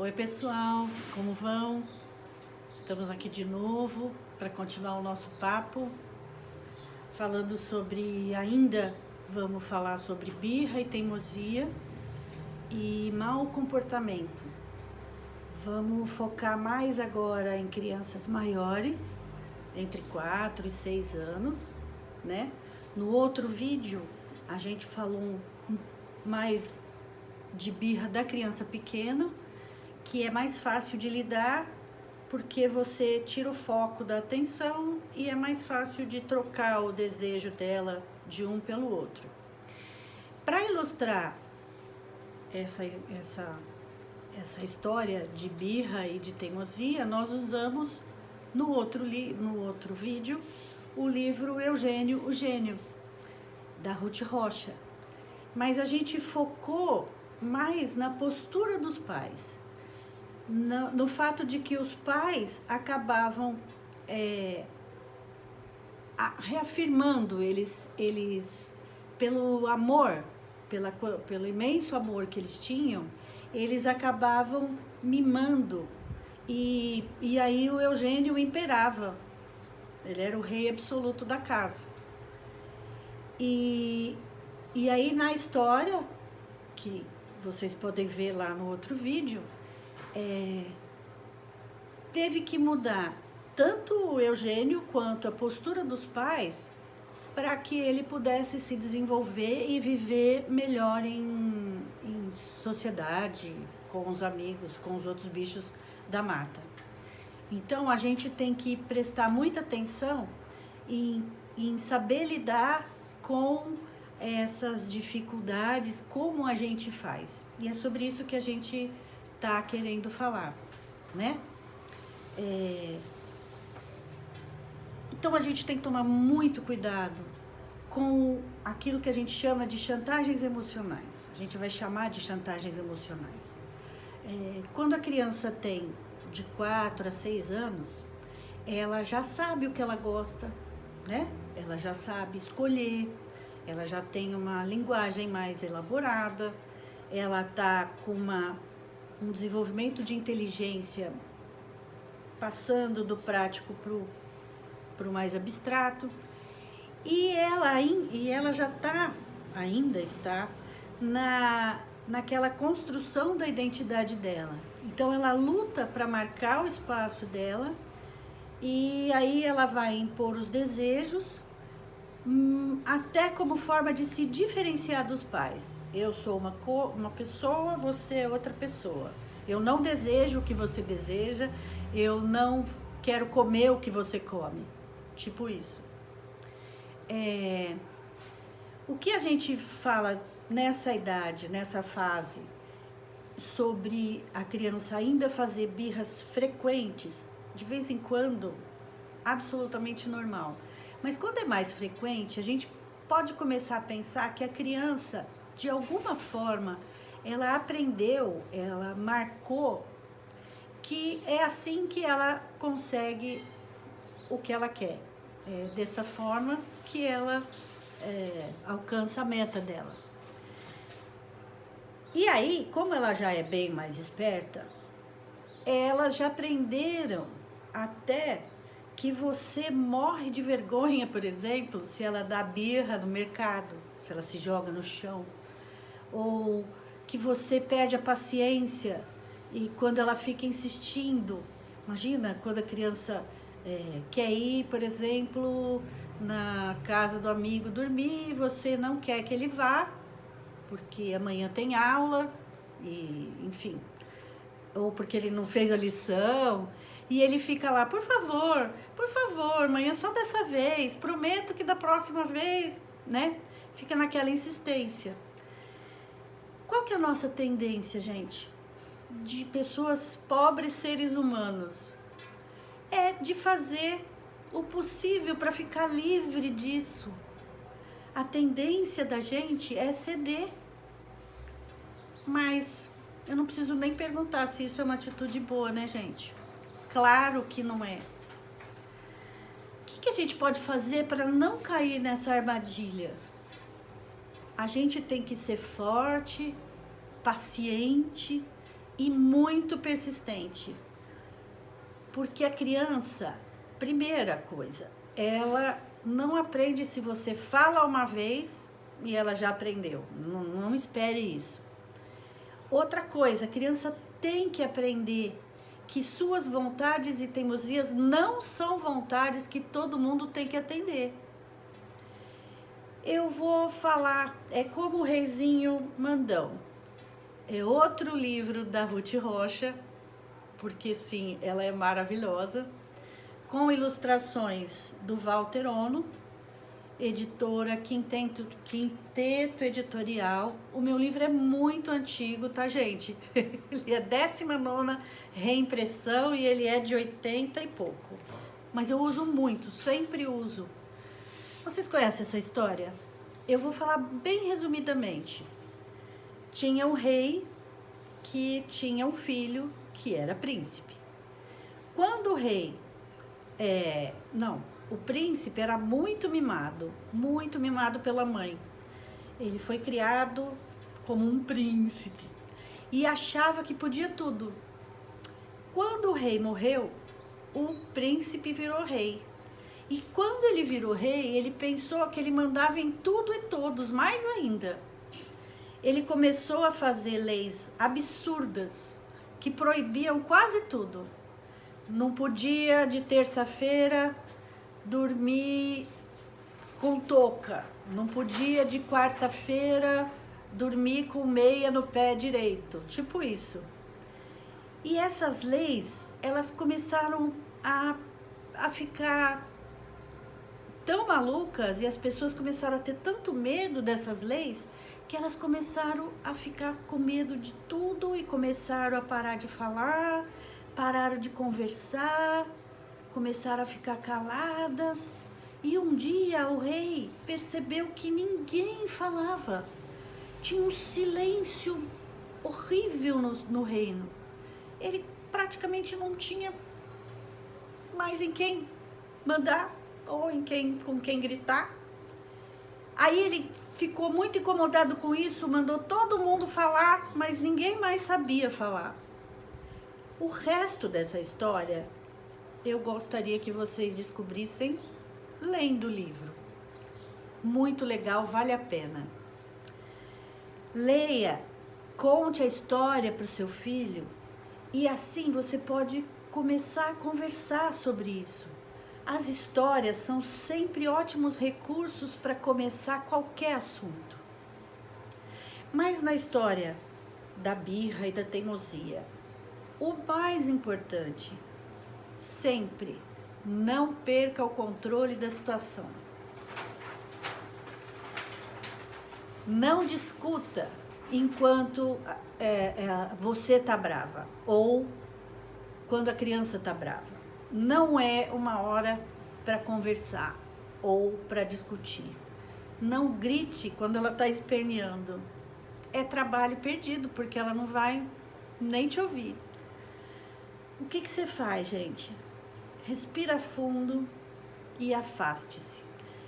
Oi pessoal, como vão? Estamos aqui de novo para continuar o nosso papo, falando vamos falar sobre birra e teimosia e mau comportamento. Vamos focar mais agora em crianças maiores, entre 4 e 6 anos, né? No outro vídeo a gente falou mais de birra da criança pequena, que é mais fácil de lidar, porque você tira o foco da atenção e é mais fácil de trocar o desejo dela de um pelo outro. Para ilustrar essa história de birra e de teimosia, nós usamos no outro vídeo o livro Eugênio, o Gênio, da Ruth Rocha. Mas a gente focou mais na postura dos pais. No fato de que os pais acabavam reafirmando eles pelo amor, pelo imenso amor que eles tinham, eles acabavam mimando e aí o Eugênio imperava, ele era o rei absoluto da casa. E aí na história, que vocês podem ver lá no outro vídeo, teve que mudar tanto o Eugênio quanto a postura dos pais para que ele pudesse se desenvolver e viver melhor em sociedade, com os amigos, com os outros bichos da mata. Então a gente tem que prestar muita atenção em saber lidar com essas dificuldades, como a gente faz. E é sobre isso que a gente tá querendo falar, né? Então a gente tem que tomar muito cuidado com aquilo que a gente chama de chantagens emocionais. A gente vai chamar de chantagens emocionais. Quando a criança tem de 4 a 6 anos, ela já sabe o que ela gosta, né? Ela já sabe escolher, ela já tem uma linguagem mais elaborada, ela tá com um desenvolvimento de inteligência passando do prático pro mais abstrato, e ela já ainda está naquela construção da identidade dela. Então ela luta para marcar o espaço dela, e aí ela vai impor os desejos, até como forma de se diferenciar dos pais. Eu sou uma pessoa, você é outra pessoa. Eu não desejo o que você deseja, eu não quero comer o que você come. Tipo isso. O que a gente fala nessa idade, nessa fase, sobre a criança ainda fazer birras frequentes, de vez em quando, absolutamente normal. Mas quando é mais frequente, a gente pode começar a pensar que a criança, de alguma forma, ela aprendeu, ela marcou que é assim que ela consegue o que ela quer. É dessa forma que ela alcança a meta dela. E aí, como ela já é bem mais esperta, elas já aprenderam até que você morre de vergonha, por exemplo, se ela dá birra no mercado, se ela se joga no chão, ou que você perde a paciência e quando ela fica insistindo. Imagina quando a criança quer ir, por exemplo, na casa do amigo dormir, e você não quer que ele vá, porque amanhã tem aula, e enfim, ou porque ele não fez a lição, e ele fica lá, por favor, amanhã só dessa vez, prometo que da próxima vez, né? Fica naquela insistência. Qual que é a nossa tendência, gente? De pessoas pobres, seres humanos, é de fazer o possível para ficar livre disso. A tendência da gente é ceder. Mas eu não preciso nem perguntar se isso é uma atitude boa, né, gente? Claro que não é. O que a gente pode fazer para não cair nessa armadilha? A gente tem que ser forte, paciente e muito persistente. Porque a criança, primeira coisa, ela não aprende se você fala uma vez e ela já aprendeu. Não espere isso. Outra coisa, a criança tem que aprender que suas vontades e teimosias não são vontades que todo mundo tem que atender. Eu vou falar, é como o Reizinho Mandão. É outro livro da Ruth Rocha, porque sim, ela é maravilhosa, com ilustrações do Walter Ono, editora Quinteto Editorial. O meu livro é muito antigo, tá, gente? Ele é 19ª reimpressão e ele é de 80 e pouco. Mas eu uso muito, sempre uso. Vocês conhecem essa história? Eu vou falar bem resumidamente. Tinha um rei que tinha um filho que era príncipe. Quando o rei... o príncipe era muito mimado pela mãe. Ele foi criado como um príncipe e achava que podia tudo. Quando o rei morreu, o príncipe virou rei. E quando ele virou rei, ele pensou que ele mandava em tudo e todos, mais ainda. Ele começou a fazer leis absurdas que proibiam quase tudo. Não podia, de terça-feira, dormir com touca. Não podia, de quarta-feira, dormir com meia no pé direito. Tipo isso. E essas leis, elas começaram a ficar tão malucas e as pessoas começaram a ter tanto medo dessas leis que elas começaram a ficar com medo de tudo e começaram a parar de falar, pararam de conversar, começaram a ficar caladas. E um dia o rei percebeu que ninguém falava. Tinha um silêncio horrível no reino. Ele praticamente não tinha mais em quem mandar ou com quem gritar. Aí ele ficou muito incomodado com isso, mandou todo mundo falar, mas ninguém mais sabia falar. O resto dessa história eu gostaria que vocês descobrissem lendo o livro. Muito legal, vale a pena. Leia, conte a história para o seu filho e assim você pode começar a conversar sobre isso. As histórias são sempre ótimos recursos para começar qualquer assunto. Mas na história da birra e da teimosia, o mais importante, sempre, não perca o controle da situação. Não discuta enquanto você está brava ou quando a criança está brava. Não é uma hora para conversar ou para discutir. Não grite quando ela está esperneando. É trabalho perdido, porque ela não vai nem te ouvir. O que você faz, gente? Respira fundo e afaste-se.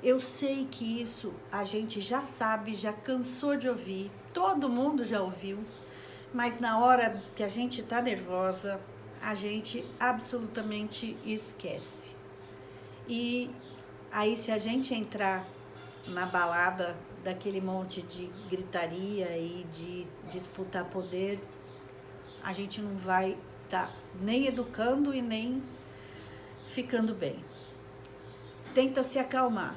Eu sei que isso a gente já sabe, já cansou de ouvir, todo mundo já ouviu, mas na hora que a gente está nervosa, a gente absolutamente esquece. E aí, se a gente entrar na balada daquele monte de gritaria e de disputar poder, a gente não vai estar nem educando e nem ficando bem. Tenta se acalmar.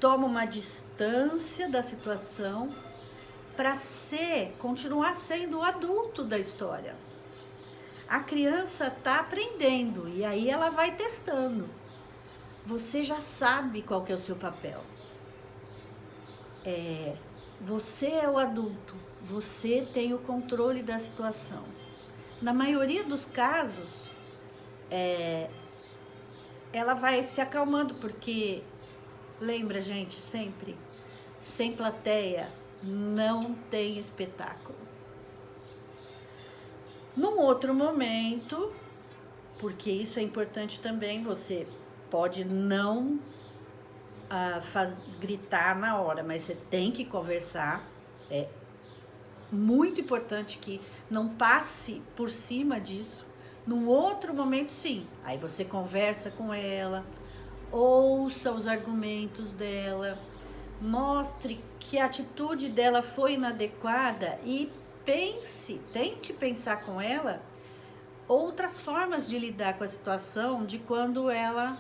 Toma uma distância da situação para continuar sendo o adulto da história. A criança está aprendendo e aí ela vai testando. Você já sabe qual que é o seu papel. Você é o adulto, você tem o controle da situação. Na maioria dos casos, ela vai se acalmando, porque, lembra, gente, sempre, sem plateia não tem espetáculo. Num outro momento, porque isso é importante também, você pode não gritar na hora, mas você tem que conversar. muito importante que não passe por cima disso. Num outro momento, sim. Aí você conversa com ela, ouça os argumentos dela, mostre que a atitude dela foi inadequada e tente pensar com ela outras formas de lidar com a situação de quando ela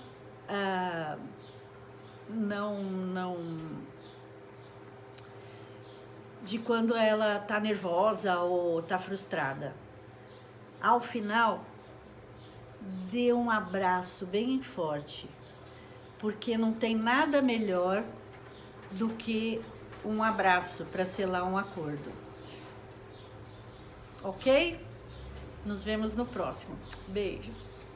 de quando ela tá nervosa ou tá frustrada. Ao final, dê um abraço bem forte, porque não tem nada melhor do que um abraço para selar um acordo. Ok? Nos vemos no próximo. Beijos.